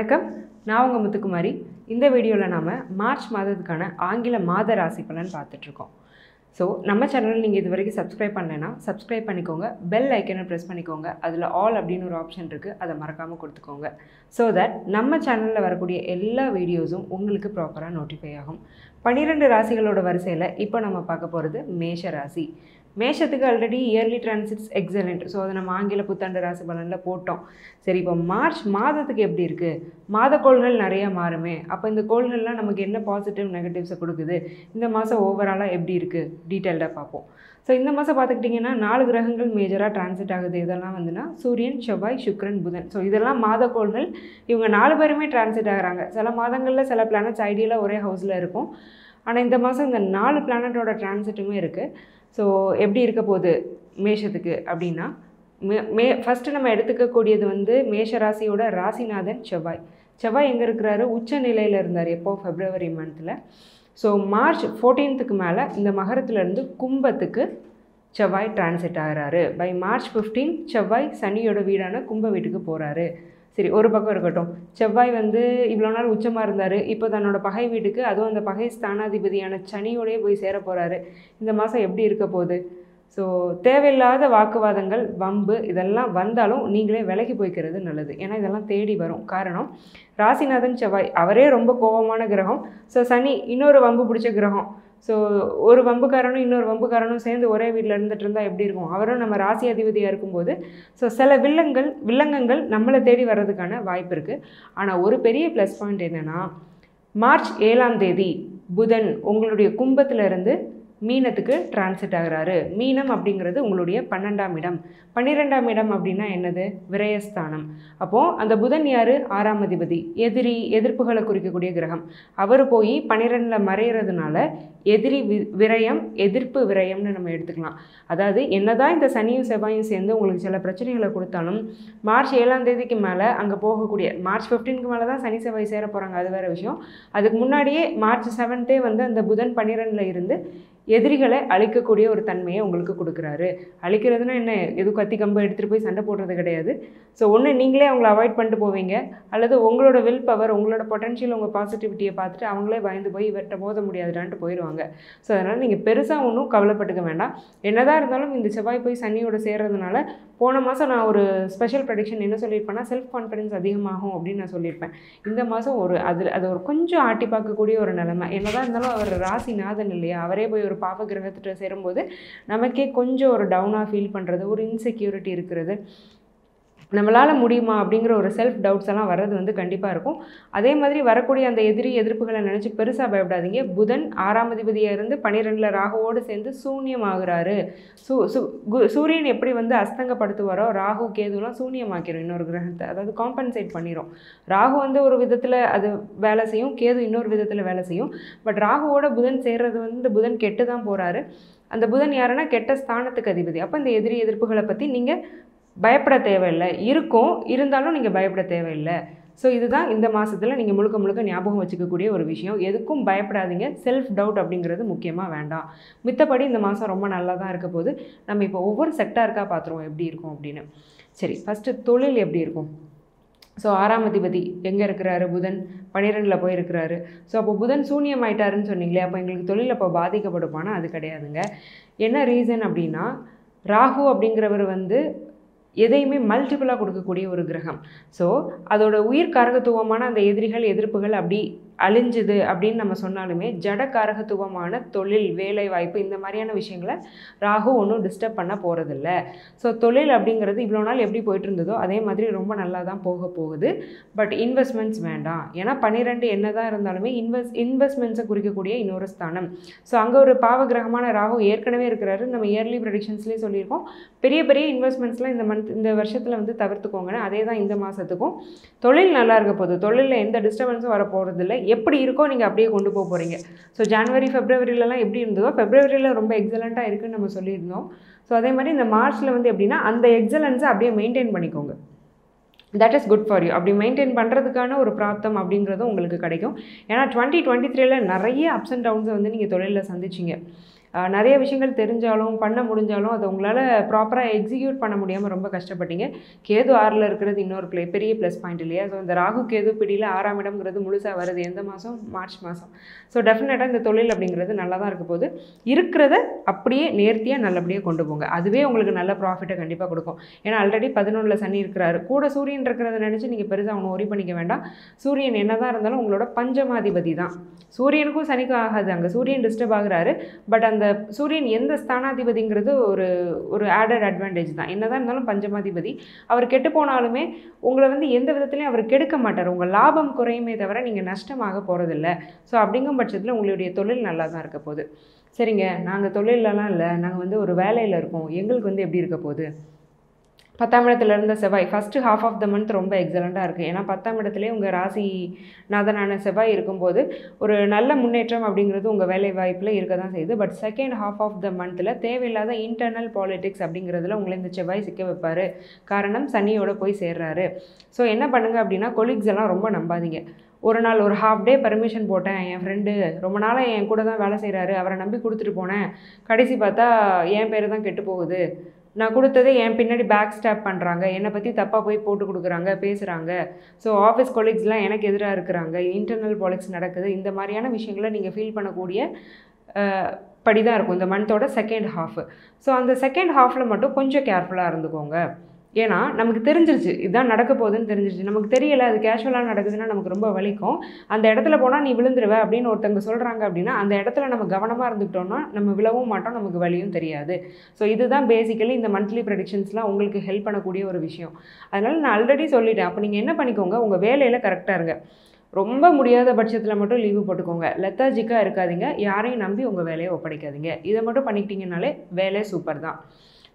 வணக்கம், நான் உங்கள் முத்துக்குமாரி. இந்த வீடியோவில் நாம் மார்ச் மாதத்துக்கான ஆங்கில மாத ராசி பலன் பார்த்துட்ருக்கோம். ஸோ நம்ம சேனல் நீங்கள் இது வரைக்கும் சப்ஸ்கிரைப் பண்ணலைன்னா சப்ஸ்கிரைப் பண்ணிக்கோங்க, பெல் ஐக்கனை ப்ரெஸ் பண்ணிக்கோங்க. அதில் ஆல் அப்படின்னு ஒரு ஆப்ஷன் இருக்குது, அதை மறக்காமல் கொடுத்துக்கோங்க. ஸோ தட் நம்ம சேனலில் வரக்கூடிய எல்லா வீடியோஸும் உங்களுக்கு ப்ராப்பராக நோட்டிஃபை ஆகும். 12 ராசிகளோட வரிசையில் இப்போ நம்ம பார்க்க போகிறது மேஷ ராசி. மேஷத்துக்கு already early transits excellent. So அதை நம்ம ஆங்கில புத்தாண்டு ராசி பலனில் போட்டோம். சரி, இப்போ மார்ச் மாதத்துக்கு எப்படி இருக்குது? மாத கோள்கள் நிறையா மாறுமே. அப்போ இந்த கோள்கள்லாம் நமக்கு என்ன பாசிட்டிவ் நெகட்டிவ்ஸை கொடுக்குது, இந்த மாதம் ஓவராலாக எப்படி இருக்குது, டீட்டெயில்டாக பார்ப்போம். ஸோ இந்த மாதம் பார்த்துக்கிட்டிங்கன்னா 4 கிரகங்கள் மேஜராக டிரான்சிட் ஆகுது. இதெல்லாம் வந்துன்னா சூரியன், செவ்வாய், சுக்கிரன், புதன். ஸோ இதெல்லாம் மாத கோள்கள். இவங்க 4 பேருமே டிரான்சிட் ஆகிறாங்க. சில மாதங்களில் சில பிளானட்ஸ் ஐடியலாக ஒரே ஹவுஸில் இருக்கும். ஆனால் இந்த மாதம் இந்த 4 பிளானட்டோட டிரான்சிட்டுமே இருக்குது. ஸோ எப்படி இருக்க போகுது மேஷத்துக்கு அப்படின்னா, ஃபஸ்ட்டு நம்ம எடுத்துக்கக்கூடியது வந்து மேஷ ராசியோட ராசிநாதன் செவ்வாய். செவ்வாய் எங்கே இருக்கிறாரு? உச்ச நிலையில் இருந்தார். எப்போது? ஃபெப்ரவரி மந்தில். ஸோ மார்ச் 14க்கு மேலே இந்த மகரத்துலேருந்து கும்பத்துக்கு செவ்வாய் டிரான்சிட் ஆகிறாரு. பை மார்ச் 15 செவ்வாய் சனியோட வீடான கும்ப வீட்டுக்கு போகிறாரு. சரி, ஒரு பக்கம் இருக்கட்டும். செவ்வாய் வந்து இவ்வளோ நாள் உச்சமாக இருந்தார். இப்போ தன்னோட பகை வீட்டுக்கு, அதுவும் அந்த பகை ஸ்தானாதிபதியான சனியோடய போய் சேர போகிறாரு. இந்த மாதம் எப்படி இருக்க போகுது? ஸோ தேவையில்லாத வாக்குவாதங்கள், வம்பு இதெல்லாம் வந்தாலும் நீங்களே விலகி போய்க்கிறது நல்லது. ஏன்னா இதெல்லாம் தேடி வரும். காரணம், ராசிநாதன் செவ்வாய் அவரே ரொம்ப கோபமான கிரகம். ஸோ சனி இன்னொரு வம்பு பிடிச்ச கிரகம். ஸோ ஒரு வம்புக்காரனும் இன்னொரு வம்புக்காரனும் சேர்ந்து ஒரே வீட்டில் இருந்துட்டு இருந்தால் எப்படி இருக்கும்? அவரும் நம்ம ராசி அதிபதியாக இருக்கும்போது ஸோ சில வில்லங்கங்கள் நம்மளை தேடி வர்றதுக்கான வாய்ப்பு இருக்குது. ஆனால் ஒரு பெரிய ப்ளஸ் பாயிண்ட் என்னென்னா, மார்ச் 7ஆம் தேதி புதன் உங்களுடைய கும்பத்திலிருந்து மீனத்துக்கு டிரான்சிட் ஆகிறாரு. மீனம் அப்படிங்கிறது உங்களுடைய 12ஆம் இடம். 12ஆம் இடம் அப்படின்னா என்னது? விரயஸ்தானம். அப்போது அந்த புதன் யார்? 6ஆம் அதிபதி. எதிர்ப்புகளை குறிக்கக்கூடிய கிரகம். அவர் போய் 12ல் மறைகிறதுனால எதிரி விரயம், எதிர்ப்பு விரயம்னு நம்ம எடுத்துக்கலாம். அதாவது என்னதான் இந்த சனியும் செவ்வாயும் சேர்ந்து உங்களுக்கு சில பிரச்சனைகளை கொடுத்தாலும் மார்ச் 7ஆம் தேதிக்கு மேலே அங்கே போகக்கூடிய, மார்ச் 15க்கு மேலே தான் சனி செவ்வாய் சேர போகிறாங்க, அது வேறு விஷயம். அதுக்கு முன்னாடியே மார்ச் 7 வந்து அந்த புதன் 12ல் இருந்து எதிரிகளை அழிக்கக்கூடிய ஒரு தன்மையை உங்களுக்கு கொடுக்குறாரு. அழிக்கிறதுனா என்ன? எது கத்தி கம்பு எடுத்துகிட்டு போய் சண்டை போடுறது கிடையாது. ஸோ ஒன்று நீங்களே அவங்கள அவாய்ட் பண்ணிட்டு போவீங்க, அல்லது உங்களோட வில் பவர், உங்களோட பொட்டன்ஷியல், உங்கள் பாசிட்டிவிட்டியை பார்த்துட்டு அவங்களே பயந்து போய் இவர்கிட்ட மோத முடியாதுடான்ட்டு போயிடுவாங்க. ஸோ அதனால் நீங்கள் பெருசாக ஒன்றும் கவலைப்பட்டுக்க வேண்டாம். என்னதான் இருந்தாலும் இந்த செவ்வாய் போய் சனியோட சேர்றதுனால, போன மாதம் நான் ஒரு ஸ்பெஷல் ப்ரெடிக்ஷன் என்ன சொல்லியிருப்பேன்னா, செல்ஃப் கான்ஃபிடன்ஸ் அதிகமாகும் அப்படின்னு நான் சொல்லியிருப்பேன். இந்த மாதம் அது ஒரு கொஞ்சம் ஆட்டி பார்க்கக்கூடிய ஒரு நிலைமை. என்னதான் இருந்தாலும் அவர் ராசிநாதன் இல்லையா, அவரே போய் ஒரு பாவ கிரகத்திட்ட சேரும்போது நமக்கே கொஞ்சம் ஒரு டவுனாக ஃபீல் பண்ணுறது, ஒரு இன்செக்யூரிட்டி இருக்கிறது, நம்மளால் முடியுமா அப்படிங்கிற ஒரு செல்ஃப் டவுட்ஸ் எல்லாம் வர்றது வந்து கண்டிப்பாக இருக்கும். அதே மாதிரி வரக்கூடிய அந்த எதிர்ப்புகளை நினச்சி பெருசாக பயப்படாதீங்க. புதன் 6ஆம் அதிபதியாக இருந்து 12ல் ராகுவோடு சேர்ந்து சூன்யமாகிறாரு. சூரியன் எப்படி வந்து அஸ்தங்கப்படுத்துவாரோ, ராகு கேதுலாம் சூன்யமாக்கிடும் இன்னொரு கிரகத்தை, அதாவது காம்பன்சேட் பண்ணிடும். ராகு வந்து ஒரு விதத்தில் அது வேலை செய்யும், கேது இன்னொரு விதத்தில் வேலை செய்யும். பட் ராகுவோட புதன் சேர்றது வந்து புதன் கெட்டு தான் போகிறாரு. அந்த புதன் யாருன்னா கெட்ட ஸ்தானத்துக்கு அதிபதி. அப்போ இந்த எதிர்ப்புகளை பற்றி நீங்கள் பயப்பட தேவையில்லை. இருந்தாலும் நீங்கள் பயப்பட தேவையில்லை. ஸோ இதுதான் இந்த மாதத்தில் நீங்கள் முழுக்க ஞாபகம் வச்சுக்கக்கூடிய ஒரு விஷயம். எதுக்கும் பயப்படாதீங்க. செல்ஃப் டவுட் அப்படிங்கிறது முக்கியமாக வேண்டாம். மித்தபடி இந்த மாதம் ரொம்ப நல்லா தான் இருக்க போது. நம்ம இப்போ ஒவ்வொரு செக்டாருக்காக பார்த்துருவோம் எப்படி இருக்கும் அப்படின்னு. சரி, ஃபஸ்ட்டு தொழில் எப்படி இருக்கும்? ஸோ 6ஆம் அதிபதி எங்கே இருக்கிறாரு? புதன் 12ல் போயிருக்கிறாரு. ஸோ அப்போ புதன் சூன்யம் ஆயிட்டாருன்னு சொன்னீங்களே, அப்போ எங்களுக்கு தொழில் அப்போ பாதிக்கப்படுமானா அது கிடையாதுங்க. என்ன ரீசன் அப்படின்னா, ராகு அப்படிங்கிறவர் வந்து எதையுமே மல்டிபிளாக கொடுக்கக்கூடிய ஒரு கிரகம். ஸோ அதோட உயிர் காரகத்துவமான அந்த எதிர்ப்புகள் அப்படி அழிஞ்சுது அப்படின்னு நம்ம சொன்னாலுமே, ஜட காரகத்துவமான தொழில், வேலை வாய்ப்பு, இந்த மாதிரியான விஷயங்களை ராகு ஒன்றும் டிஸ்டர்ப் பண்ண போகிறதில்ல. ஸோ தொழில் அப்படிங்கிறது இவ்வளோ நாள் எப்படி போயிட்டு இருந்ததோ அதே மாதிரி ரொம்ப நல்லா தான் போக போகுது. பட் இன்வெஸ்ட்மெண்ட்ஸ் வேண்டாம். ஏன்னா 12 என்ன தான் இருந்தாலுமே இன்வெஸ்ட்மெண்ட்ஸை குறிக்கக்கூடிய இன்னொரு ஸ்தானம். ஸோ அங்கே ஒரு பாவ கிரகமான ராகு ஏற்கனவே இருக்கிறாரு. நம்ம இயர்லி ப்ரெடிக்ஷன்ஸ்லேயே சொல்லியிருக்கோம், பெரிய இன்வெஸ்ட்மெண்ட்ஸ்லாம் இந்த வருஷத்தில் வந்து தவிர்த்துக்கோங்கன்னு. அதே தான் இந்த மாதத்துக்கும். தொழில் நல்லா இருக்க போகுது. தொழிலில் எந்த டிஸ்டர்பன்ஸும் வர போகிறதில்லை. எப்படி இருக்கோ நீங்கள் அப்படியே கொண்டு போக போகிறீங்க. ஸோ ஜனவரி ஃபெப்ரவரியிலலாம் எப்படி இருந்ததோ, ஃபெப்ரவரியில் ரொம்ப எக்ஸலண்ட்டாக இருக்குதுன்னு நம்ம சொல்லியிருந்தோம். ஸோ அதே மாதிரி இந்த மார்ச்சில் வந்து எப்படின்னா, அந்த எக்ஸலன்ஸை அப்படியே மெயின்டைன் பண்ணிக்கோங்க. That is good for you. அப்படி மெயின்டைன் பண்ணுறதுக்கான ஒரு பிராப்தம் அப்படிங்கிறதும் உங்களுக்கு கிடைக்கும். ஏன்னா 2023ல் நிறைய அப்ஸ் அண்ட் டவுன்ஸை வந்து நீங்கள் தொழிலில் சந்திச்சிங்க. நிறைய விஷயங்கள் தெரிஞ்சாலும் பண்ண முடிஞ்சாலும் அதை உங்களால் ப்ராப்பராக எக்ஸிக்யூட் பண்ண முடியாமல் ரொம்ப கஷ்டப்பட்டீங்க. கேது 6ல் இருக்கிறது இன்னொரு பெரிய ப்ளஸ் பாயிண்ட் இல்லையா? ஸோ இந்த ராகு கேது பிடியில் 6ஆம் இடம்ங்கிறது முழுசாக வருது எந்த மாதம்? மார்ச் மாதம். ஸோ டெஃபினட்டாக இந்த தொழில் அப்படிங்கிறது நல்லா தான் இருக்க போகுது. இருக்கிறத அப்படியே நேர்த்தியாக நல்லபடியாக கொண்டு போங்க. அதுவே உங்களுக்கு நல்ல ப்ராஃபிட்டை கண்டிப்பாக கொடுக்கும். ஏன்னா ஆல்ரெடி 11ல் சனி இருக்கிறாரு, கூட சூரியன் இருக்கிறத நினச்சி நீங்கள் பெருசாக ஒன்றும் ஒரி பண்ணிக்க வேண்டாம். சூரியன் என்ன தான் இருந்தாலும் உங்களோட பஞ்சமாதிபதி தான். சூரியனுக்கும் சனிக்கும் ஆகாது, அங்கே சூரியன் டிஸ்டர்ப் ஆகுறாரு. பட் அந்த சூரியன் எந்த ஸ்தானாதிபதிங்கிறது ஒரு ஆடட் அட்வான்டேஜ் தான். என்ன தான் இருந்தாலும் பஞ்சமாதிபதி. அவர் கெட்டு போனாலுமே உங்களை வந்து எந்த விதத்துலையும் அவர் கெடுக்க மாட்டார். உங்கள் லாபம் குறையுமே தவிர நீங்கள் நஷ்டமாக போகிறதில்ல. ஸோ அப்படிங்கும் பட்சத்தில் உங்களுடைய தொழில் நல்லா தான் இருக்க போகுது. சரிங்க, நாங்கள் தொழிலெலாம் இல்லை, நாங்கள் வந்து ஒரு வேலையில் இருக்கோம், எங்களுக்கு வந்து எப்படி இருக்க போகுது? 10ஆம் இடத்துல இருந்த செவ்வாய் first half of the month ரொம்ப எக்ஸலண்ட்டாக இருக்குது. ஏன்னா 10ஆம் இடத்துலேயே உங்கள் ராசி நாதனான செவ்வாய் இருக்கும்போது ஒரு நல்ல முன்னேற்றம் அப்படிங்கிறது உங்கள் வேலை வாய்ப்பில் இருக்க தான் செய்யுது. But second half of the மந்தில் தேவையில்லாத இன்டர்னல் பாலிடிக்ஸ் அப்படிங்கிறதுல உங்களை இந்த செவ்வாய் சிக்க வைப்பார். காரணம் சனியோட போய் சேர்றாரு. ஸோ என்ன பண்ணுங்கள் அப்படின்னா, கொலீக்ஸ் எல்லாம் ரொம்ப நம்பாதீங்க. ஒரு நாள் ஒரு ஹாஃப் டே பர்மிஷன் போட்டேன், என் ஃப்ரெண்டு ரொம்ப நாளாக என் கூட தான் வேலை செய்கிறாரு, அவரை நம்பி கொடுத்துட்டு போனேன், கடைசி பார்த்தா என் பேர் தான் கெட்டு போகுது, நான் கொடுத்ததே என் பின்னாடி பேக் ஸ்டாப் பண்ணுறாங்க, என்னை பற்றி தப்பாக போய் போட்டு கொடுக்குறாங்க, பேசுகிறாங்க, ஸோ ஆஃபீஸ் கொலீக்ஸ்லாம் எனக்கு எதிராக இருக்கிறாங்க, இன்டர்னல் பாலிடிக்ஸ் நடக்குது, இந்த மாதிரியான விஷயங்களை நீங்கள் ஃபீல் பண்ணக்கூடிய படி தான் இருக்கும் இந்த மந்தோட செகண்ட் ஹாஃப். ஸோ அந்த செகண்ட் ஹாஃபில் மட்டும் கொஞ்சம் கேர்ஃபுல்லாக இருந்துக்கோங்க. ஏன்னா நமக்கு தெரிஞ்சிருச்சு இதுதான் நடக்க போகுதுன்னு தெரிஞ்சிருச்சு. நமக்கு தெரியலை, அது கேஷுவலாக நடக்குதுன்னா நமக்கு ரொம்ப வலிக்கும். அந்த இடத்துல போனால் நீ விழுந்துருவ அப்படின்னு ஒருத்தவங்க சொல்கிறாங்க அப்படின்னா அந்த இடத்துல நம்ம கவனமாக இருந்துக்கிட்டோம்னா நம்ம விழவும் மாட்டோம், நமக்கு வலியும் தெரியாது. ஸோ இதுதான் பேசிக்கலி இந்த மந்த்லி ப்ரெடிக்ஷன்ஸ்லாம் உங்களுக்கு ஹெல்ப் பண்ணக்கூடிய ஒரு விஷயம். அதனால் நான் ஆல்ரெடி சொல்லிட்டேன். அப்போ நீங்கள் என்ன பண்ணிக்கோங்க, உங்கள் வேலையில் கரெக்டாக இருங்க. ரொம்ப முடியாத பட்சத்தில் மட்டும் லீவு போட்டுக்கோங்க. லெத்தாஜிக்காக இருக்காதீங்க, யாரையும் நம்பி உங்கள் வேலையை ஒப்படைக்காதீங்க. இதை மட்டும் பண்ணிக்கிட்டீங்கனாலே வேலை சூப்பர் தான்.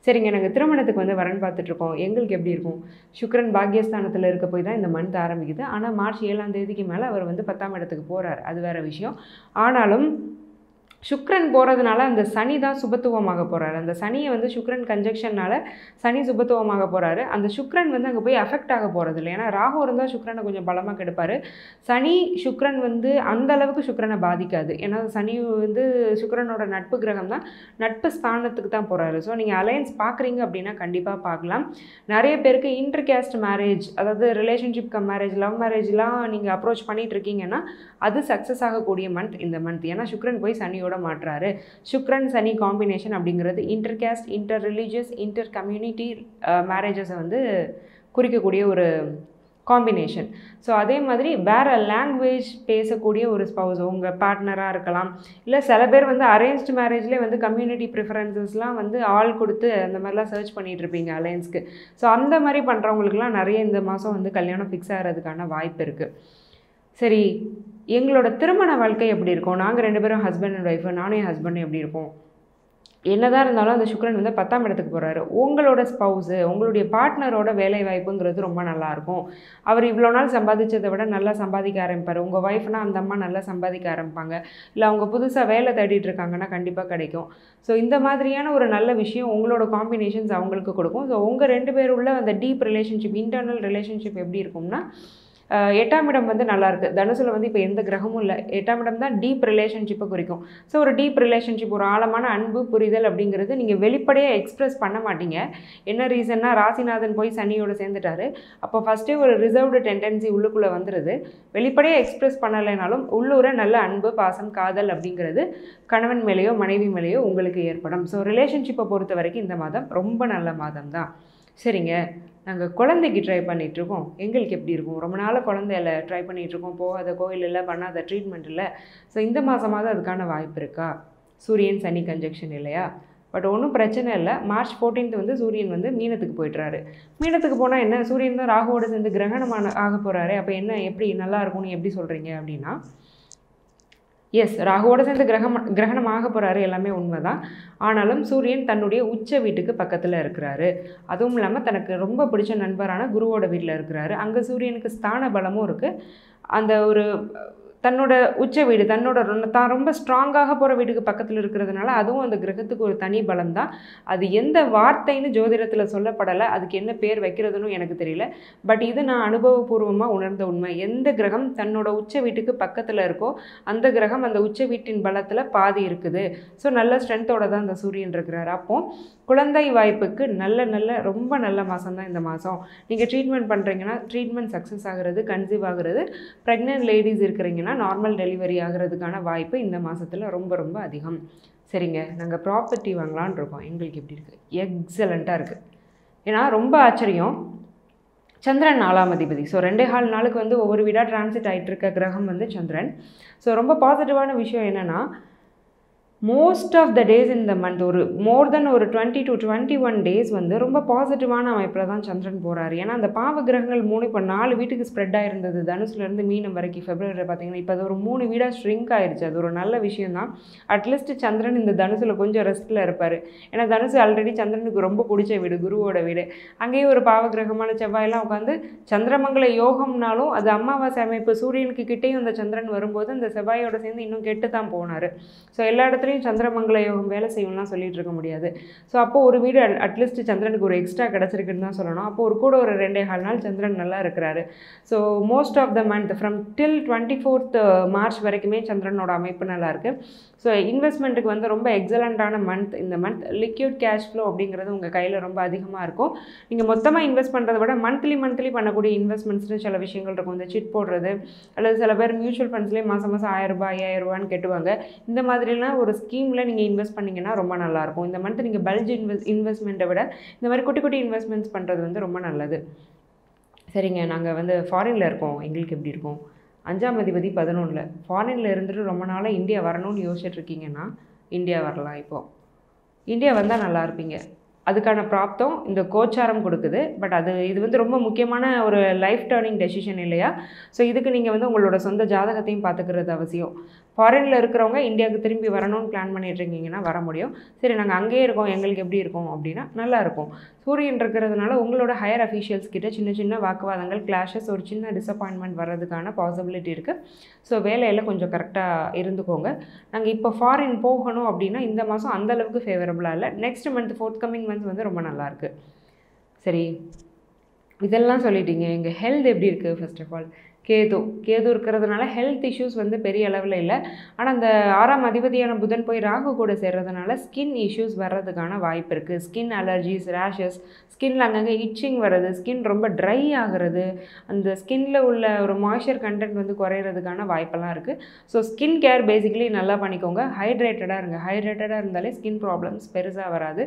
சரிங்க, நாங்கள் திருமணத்துக்கு வந்து வரன் பார்த்துட்ருக்கோம், எங்களுக்கு எப்படி இருக்கும்? சுக்கிரன் பாக்யஸ்தானத்தில் இருக்க போய் தான் இந்த மந்த் ஆரம்பிக்குது. ஆனால் மார்ச் 7ஆம் தேதிக்கு மேலே அவர் வந்து 10ஆம் இடத்துக்கு போகிறார், அது வேறு விஷயம். ஆனாலும் சுக்ரன் போகிறதுனால அந்த சனி தான் சுபத்துவமாக போகிறாரு. அந்த சனியை வந்து சுக்ரன் கன்ஜெக்ஷனால் சனி சுபத்துவமாக போகிறாரு. அந்த சுக்ரன் வந்து அங்கே போய் அஃபெக்ட் ஆக போகிறது இல்லை. ஏன்னா ராகு இருந்தால் சுக்ரனை கொஞ்சம் பலமாக கெடுப்பார். சனி சுக்ரன் வந்து அந்த அளவுக்கு சுக்ரனை பாதிக்காது. ஏன்னா சனி வந்து சுக்ரனோட நட்பு கிரகம் தான், நட்பு ஸ்தானத்துக்கு தான் போகிறாரு. ஸோ நீங்கள் அலையன்ஸ் பார்க்குறீங்க அப்படின்னா கண்டிப்பாக பார்க்கலாம். நிறைய பேருக்கு இன்டர் கேஸ்ட் மேரேஜ், அதாவது ரிலேஷன்ஷிப் கம் மேரேஜ், லவ் மேரேஜ்லாம் நீங்கள் அப்ரோச் பண்ணிகிட்டு இருக்கீங்கன்னா அது சக்ஸஸ் ஆகக்கூடிய மந்த் இந்த மந்த். ஏன்னா சுக்ரன் போய் சனியோட மாற்றாரு. சுக்ரன் சனி காம்பினேஷன் அப்படிங்கிறது inter caste, inter religious, inter community மேரேஜஸை வந்து குறிக்கக்கூடிய ஒரு காம்பினேஷன். ஸோ அதே மாதிரி வேறு லாங்குவேஜ் பேசக்கூடிய ஒரு ஸ்பவுஸ் உங்கள் பார்ட்னராக இருக்கலாம். இல்லை சில பேர் வந்து அரேஞ்ச்டு மேரேஜ்லேயே வந்து கம்யூனிட்டி ப்ரிஃபரன்சஸ்லாம் வந்து ஆள் கொடுத்து அந்த மாதிரிலாம் சர்ச் பண்ணிகிட்ருப்பீங்க அலையன்ஸ்க்கு. ஸோ அந்த மாதிரி பண்ணுறவங்களுக்குலாம் நிறைய இந்த மாதம் வந்து கல்யாணம் ஃபிக்ஸ் ஆகிறதுக்கான வாய்ப்பு இருக்குது. சரி, எங்களோட திருமண வாழ்க்கை எப்படி இருக்கும்? நாங்கள் 2 பேரும் ஹஸ்பண்ட் அண்ட் ஒய்ஃபு, நானும் என் ஹஸ்பண்டும் எப்படி இருக்கும்? என்னதான் இருந்தாலும் அந்த சுக்ரன் வந்து 10ஆம் இடத்துக்கு போகிறாரு. உங்களோட ஸ்பவுஸு, உங்களுடைய பார்ட்னரோட வேலை வாய்ப்புங்கிறது ரொம்ப நல்லாயிருக்கும். அவர் இவ்வளோ நாள் சம்பாதிச்சதை விட நல்லா சம்பாதிக்க ஆரம்பிப்பார். உங்கள் ஒய்ஃப்னால் அந்த அம்மா நல்லா சம்பாதிக்க ஆரம்பிப்பாங்க. இல்லை அவங்க புதுசாக வேலை தேடிட்டு இருக்காங்கன்னா கண்டிப்பாக கிடைக்கும். ஸோ இந்த மாதிரியான ஒரு நல்ல விஷயம் உங்களோட காம்பினேஷன்ஸ் அவங்களுக்கு கொடுக்கும். ஸோ உங்கள் 2 பேர் உள்ள அந்த டீப் ரிலேஷன்ஷிப், இன்டர்னல் ரிலேஷன்ஷிப் எப்படி இருக்கும்னா, 8ஆம் இடம் வந்து நல்லாயிருக்கு. தனுசில் வந்து இப்போ எந்த கிரகமும் இல்லை. 8ஆம் இடம் தான் டீப் ரிலேஷன்ஷிப்பை குறிக்கும். ஸோ ஒரு டீப் ரிலேஷன்ஷிப், ஒரு ஆழமான அன்பு புரிதல் அப்படிங்கிறது நீங்கள் வெளிப்படையாக எக்ஸ்ப்ரெஸ் பண்ண மாட்டீங்க. என்ன ரீசன்னா, ராசிநாதன் போய் சனியோடு சேர்ந்துட்டாரு. அப்போ ஃபஸ்ட்டே ஒரு ரிசர்வ்டு டெண்டன்சி உள்ளுக்குள்ளே வந்துடுது. வெளிப்படையாக எக்ஸ்ப்ரெஸ் பண்ணலைனாலும் உள்ளூர நல்ல அன்பு, பாசம், காதல் அப்படிங்கிறது கணவன் மேலேயோ மனைவி மேலேயோ உங்களுக்கு ஏற்படும். ஸோ ரிலேஷன்ஷிப்பை பொறுத்த வரைக்கும் இந்த மாதம் ரொம்ப நல்ல மாதம் தான். சரிங்க, நாங்கள் குழந்தைக்கு ட்ரை பண்ணிகிட்ருக்கோம், எங்களுக்கு எப்படி இருக்கும்? ரொம்ப நாள் குழந்தையில ட்ரை பண்ணிகிட்ருக்கோம், போகாத கோயில் இல்லை, பண்ணாத ட்ரீட்மெண்ட் இல்லை. ஸோ இந்த மாதமாவது அதுக்கான வாய்ப்பு இருக்கா? சூரியன் சனி கன்ஜெக்ஷன் இல்லையா? பட் ஒன்றும் பிரச்சனை இல்லை. மார்ச் 14th வந்து சூரியன் வந்து மீனத்துக்கு போய்ட்டுறாரு. மீனத்துக்கு போனால் என்ன, சூரியன் தான் ராகுவோடு சேர்ந்து கிரகணமான ஆக போகிறாரு. அப்போ என்ன, எப்படி நல்லா இருக்கும்னு எப்படி சொல்கிறீங்க அப்படின்னா, எஸ், ராகுவோட சேர்ந்து கிரகணமாக போகிறாரு, எல்லாமே உண்மை தான். ஆனாலும் சூரியன் தன்னுடைய உச்ச வீட்டுக்கு பக்கத்தில் இருக்கிறாரு. அதுவும் இல்லாமல் தனக்கு ரொம்ப பிடிச்ச நண்பரான குருவோட வீட்டில் இருக்கிறாரு. அங்கே சூரியனுக்கு ஸ்தான பலமும் இருக்குது. அந்த ஒரு தன்னோட உச்ச வீடு தன்னோட தான் ரொம்ப ஸ்ட்ராங்காக போகிற வீட்டுக்கு பக்கத்தில் இருக்கிறதுனால அதுவும் அந்த கிரகத்துக்கு ஒரு தனி பலம் தான். அது எந்த வார்த்தைன்னு ஜோதிடத்தில் சொல்லப்படலை, அதுக்கு என்ன பேர் வைக்கிறதுன்னு எனக்கு தெரியல. பட் இது நான் அனுபவபூர்வமாக உணர்ந்த உண்மை. எந்த கிரகம் தன்னோட உச்ச வீட்டுக்கு பக்கத்தில் இருக்கோ அந்த கிரகம் அந்த உச்ச வீட்டின் பலத்தில் பாதி இருக்குது. ஸோ நல்ல ஸ்ட்ரென்த்தோட தான் அந்த சூரியன் இருக்கிறார். அப்போது குழந்தை வாய்ப்புக்கு ரொம்ப நல்ல மாதம் தான் இந்த மாதம். நீங்கள் ட்ரீட்மெண்ட் பண்ணுறீங்கன்னா ட்ரீட்மெண்ட் சக்ஸஸ் ஆகிறது, கன்சீவ் ஆகிறது, ப்ரெக்னென்ட் லேடிஸ் இருக்கிறீங்கன்னா நார்மல் டெலிவரி ஆகிறதுக்கான வாய்ப்பு இந்த மாதத்தில் ரொம்ப அதிகம். சரிங்க, நாங்கள் ப்ராப்பர்ட்டி வாங்கலான்னு இருக்கோம். எங்களுக்கு எப்படி இருக்குது? எக்ஸலண்ட்டாக இருக்குது. ஏன்னா ரொம்ப ஆச்சரியம், சந்திரன் 4ஆம் அதிபதி. ஸோ 2.25 நாளுக்கு வந்து ஒவ்வொரு வீடாக டிரான்சிட் ஆகிட்டு இருக்க கிரகம் வந்து சந்திரன். ஸோ ரொம்ப பாசிட்டிவான விஷயம் என்னென்னா, மோஸ்ட் ஆஃப் த டேஸ் இந்த மந்த் ஒரு மோர் தென் ஒரு 20 to 21 டேஸ் வந்து ரொம்ப பாசிட்டிவான அமைப்பில் தான் சந்திரன் போகிறாரு. ஏன்னா அந்த பாவ கிரகங்கள் 3 இப்போ 4 வீட்டுக்கு ஸ்ப்ரெட் ஆகிருந்தது, தனுசுலேருந்து மீனம் வரைக்கும். ஃபெப்ரவரியில் பார்த்தீங்கன்னா இப்போ அது ஒரு 3 வீடாக ஷ்ரிங்க் ஆயிடுச்சு. அது ஒரு நல்ல விஷயம் தான். அட்லீஸ்ட் சந்திரன் இந்த தனுசில் கொஞ்சம் ரெஸ்ட்டில் இருப்பார். ஏன்னா தனுசு ஆல்ரெடி சந்திரனுக்கு ரொம்ப பிடிச்ச வீடு, குருவோட வீடு. அங்கேயே ஒரு பாவ கிரகமான செவ்வாயெல்லாம் உட்காந்து சந்திரமங்கல யோகம்னாலும் அது அமாவாசை அமைப்பு, சூரியனுக்கு கிட்டேயும் அந்த சந்திரன் வரும்போது அந்த செவ்வாயோட சேர்ந்து இன்னும் கெட்டு தான் போனார். ஸோ எல்லா இடத்துலையும் சந்திரமங்கல யோகம் வேலை செய்யும்லாம் சொல்லிட்டு இருக்க முடியாது. ஸோ அப்போது ஒரு வீடு அட்லீஸ்ட் சந்திரனுக்கு ஒரு எக்ஸ்ட்ரா கிடச்சிருக்குன்னு தான் சொல்லணும். அப்போ ஒரு கூட ஒரு 2.25 நாள் சந்திரன் நல்லா இருக்கிறாரு. So most of the month from till 24th March வரைக்குமே சந்திரனோட அமைப்பு நல்லா இருக்குது. ஸோ இன்வெஸ்ட்மெண்ட்டுக்கு வந்து ரொம்ப எக்ஸலண்ட்டான மந்த் இந்த மந்த். லிக்விட் கேஷ் ஃப்ளோ அப்படிங்கிறது உங்கள் கையில் ரொம்ப அதிகமாக இருக்கும். நீங்கள் மொத்தமாக இன்வெஸ்ட் பண்ணுறதை விட மந்த்லி பண்ணக்கூடிய இன்வெஸ்ட்மெண்ட்ஸ்னு சில விஷயங்கள் இருக்கும். இந்த சிட் போடுறது, அல்லது சில பேர் மியூச்சுவல் ஃபண்ட்ஸ்லேயே மாதம் 1000 ரூபாய் 5000 ரூபான்னு கட்டுவாங்க. இந்த மாதிரிலாம் ஒரு ஸ்கீமில் நீங்கள் இன்வெஸ்ட் பண்ணிங்கன்னா ரொம்ப நல்லாயிருக்கும். இந்த மந்த் நீங்கள் பல்ஜ் இன்வெஸ்ட்மெண்ட்டை விட இந்த மாதிரி குட்டி இன்வெஸ்ட்மெண்ட்ஸ் பண்ணுறது வந்து ரொம்ப நல்லது. சரிங்க, நாங்கள் வந்து ஃபாரினில் இருக்கோம். எங்களுக்கு எப்படி இருக்கும்? 5ஆம் அதிபதி 11. ஃபாரினில் இருந்துட்டு ரொம்ப நாளாக இந்தியா வரணும்னு யோசிச்சுட்டு இருக்கீங்கன்னா இந்தியா வரலாம். இப்போது இந்தியா வந்தால் நல்லா இருப்பீங்க. அதுக்கான பிராப்தம் இந்த கோச்சாரம் கொடுக்குது. பட் இது வந்து ரொம்ப முக்கியமான ஒரு லைஃப் டேர்னிங் டெசிஷன் இல்லையா? ஸோ இதுக்கு நீங்கள் வந்து உங்களோட சொந்த ஜாதகத்தையும் பார்த்துக்கிறது அவசியம். ஃபாரினில் இருக்கிறவங்க இந்தியாவுக்கு திரும்பி வரணும்னு பிளான் பண்ணிட்டு இருக்கீங்கன்னா வர முடியும். சரி, நாங்கள் அங்கேயே இருக்கோம், எங்களுக்கு எப்படி இருக்கும் அப்படின்னா நல்லாயிருக்கும். சூரியன் இருக்கிறதுனால உங்களோட ஹையர் அஃபீஷியல்ஸ் கிட்ட சின்ன வாக்குவாதங்கள், கிளாஷஸ், ஒரு சின்ன டிசப்பாயின்மெண்ட் வர்றதுக்கான பாசிபிலிட்டி இருக்குது. ஸோ வேலையில் கொஞ்சம் கரெக்டாக இருந்துக்கோங்க. நாங்கள் இப்போ ஃபாரின் போகணும் அப்படின்னா இந்த மாதம் அந்தளவுக்கு ஃபேவரபுளாக இல்லை. நெக்ஸ்ட் மந்த் ஃபோர்த்கமிங் மந்த் வந்து ரொம்ப நல்லாயிருக்கு. சரி, இதெல்லாம் சொல்லிட்டீங்க. எங்கள் ஹெல்த் எப்படி இருக்குது? ஃபர்ஸ்ட் ஆஃப் ஆல் கேது இருக்கிறதுனால ஹெல்த் இஷ்யூஸ் வந்து பெரிய அளவில் இல்லை. ஆனால் அந்த 6ஆம் அதிபதியான புதன் போய் ராகு கூட சேர்றதுனால ஸ்கின் இஷ்யூஸ் வர்றதுக்கான வாய்ப்பு இருக்குது. ஸ்கின் அலர்ஜிஸ், ரேஷஸ், ஸ்கின்ல அங்கங்கே இச்சிங் வர்றது, ஸ்கின் ரொம்ப ட்ரை ஆகிறது, அந்த ஸ்கின்ல உள்ள ஒரு மாய்ஸ்சர் கண்டென்ட் வந்து குறையிறதுக்கான வாய்ப்பெல்லாம் இருக்குது. ஸோ ஸ்கின் கேர் பேசிக்கலி நல்லா பண்ணிக்கோங்க. ஹைட்ரேட்டடாக இருங்க. ஹைட்ரேட்டடாக இருந்தாலே ஸ்கின் ப்ராப்ளம்ஸ் பெருசாக வராது.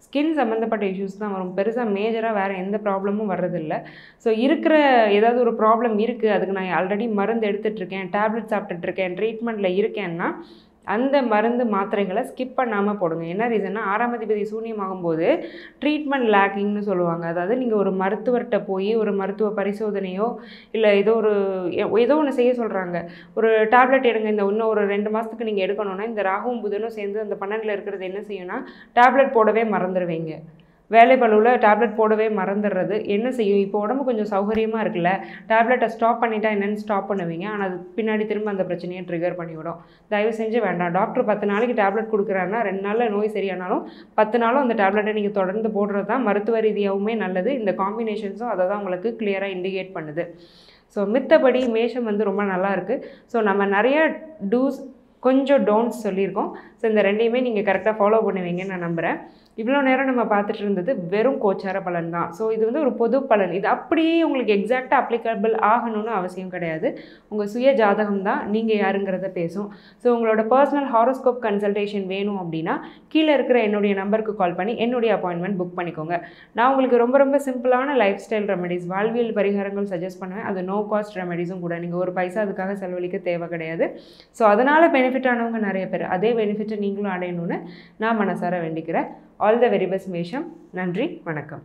ஸ்கின் சம்மந்தப்பட்ட இஷ்யூஸ் தான் வரும். பெருசாக மேஜராக வேறு எந்த ப்ராப்ளமும் வர்றதில்லை. ஸோ இருக்கிற ஏதாவது ஒரு ப்ராப்ளம் இருக்குது, அதுக்கு நான் ஆல்ரெடி மருந்து எடுத்துகிட்ருக்கேன், டேப்லெட் சாப்பிட்டுட்ருக்கேன், ட்ரீட்மெண்ட்டில் இருக்கேன்னா அந்த மருந்து மாத்திரைகளை ஸ்கிப் பண்ணாமல் போடுங்க. என்ன ரீசன்னா 6ஆம் அதிபதி சூன்யமாகும்போது ட்ரீட்மெண்ட் லேக்கிங்னு சொல்லுவாங்க. அதாவது நீங்கள் ஒரு மருத்துவர்கிட்ட போய் ஒரு மருத்துவ பரிசோதனையோ இல்லை ஏதோ ஒன்று செய்ய சொல்கிறாங்க. ஒரு டேப்லெட் எடுங்க, இன்னும் ஒரு 2 மாதத்துக்கு நீங்கள் எடுக்கணும்னா இந்த ராகுவும் புதனும் சேர்ந்து அந்த 12ல் இருக்கிறது என்ன செய்யும்னா டேப்லெட் போடவே மறந்துடுவீங்க. வேலைப்பளுவில் டேப்லெட் போடவே மறந்துடுறது என்ன செய்யும்? இப்போ உடம்பு கொஞ்சம் சௌகரியமாக இருக்குல்ல, டேப்லெட்டை ஸ்டாப் பண்ணிட்டா என்னென்னு ஸ்டாப் பண்ணுவீங்க. ஆனால் அது பின்னாடி திரும்ப அந்த பிரச்சனையை ட்ரிகர் பண்ணிவிடும். தயவு செஞ்சு வேண்டாம். டாக்டர் 10 நாளைக்கு டேப்லெட் கொடுக்குறாருன்னா 2 நாளில் நோய் சரியானாலும் 10 நாளும் அந்த டேப்லெட்டை நீங்கள் தொடர்ந்து போடுறது தான் மருத்துவ ரீதியாகவுமே நல்லது. இந்த காம்பினேஷன்ஸும் அதை தான் உங்களுக்கு கிளியராக இண்டிகேட் பண்ணுது. ஸோ மித்தபடி மேஷம் வந்து ரொம்ப நல்லா இருக்குது. ஸோ நம்ம நிறைய டூஸ் கொஞ்சம் டோன்ட்ஸ் சொல்லியிருக்கோம். ஸோ இந்த ரெண்டையுமே நீங்கள் கரெக்டாக ஃபாலோ பண்ணுவீங்கன்னு நான் நம்புகிறேன். இவ்வளோ நேரம் நம்ம பார்த்துட்டு இருந்தது வெறும் கோச்சார பலன் தான். ஸோ இது வந்து ஒரு பொது பலன். இது அப்படியே உங்களுக்கு எக்ஸாக்டாக அப்ளிகபிள் ஆகணும்னு அவசியம் கிடையாது. உங்கள் சுய ஜாதகம் தான் நீங்கள் யாருங்கிறத பேசும். ஸோ உங்களோட பர்சனல் ஹாரோஸ்கோப் கன்சல்டேஷன் வேணும் அப்படின்னா கீழே இருக்கிற என்னுடைய நம்பருக்கு கால் பண்ணி என்னுடைய அப்பாயின்மெண்ட் புக் பண்ணிக்கோங்க. நான் உங்களுக்கு ரொம்ப சிம்பிளான லைஃப் ஸ்டைல் ரெமெடிஸ், வாழ்வியல் பரிகாரங்கள் சஜஸ்ட் பண்ணுவேன். அது நோ காஸ்ட் ரெமெடிஸும் கூட. நீங்கள் ஒரு பைசா அதுக்காக செலவழிக்க தேவை கிடையாது. ஸோ அதனால் பெனிஃபிட் ஆனவங்க நிறைய பேர். அதே பெனிஃபிட்டை நீங்களும் அடையணும்னு நான் மனசார வேண்டிக்கிறேன். ஆல் த வெரி பெஸ்ட் மேஷம். நன்றி, வணக்கம்.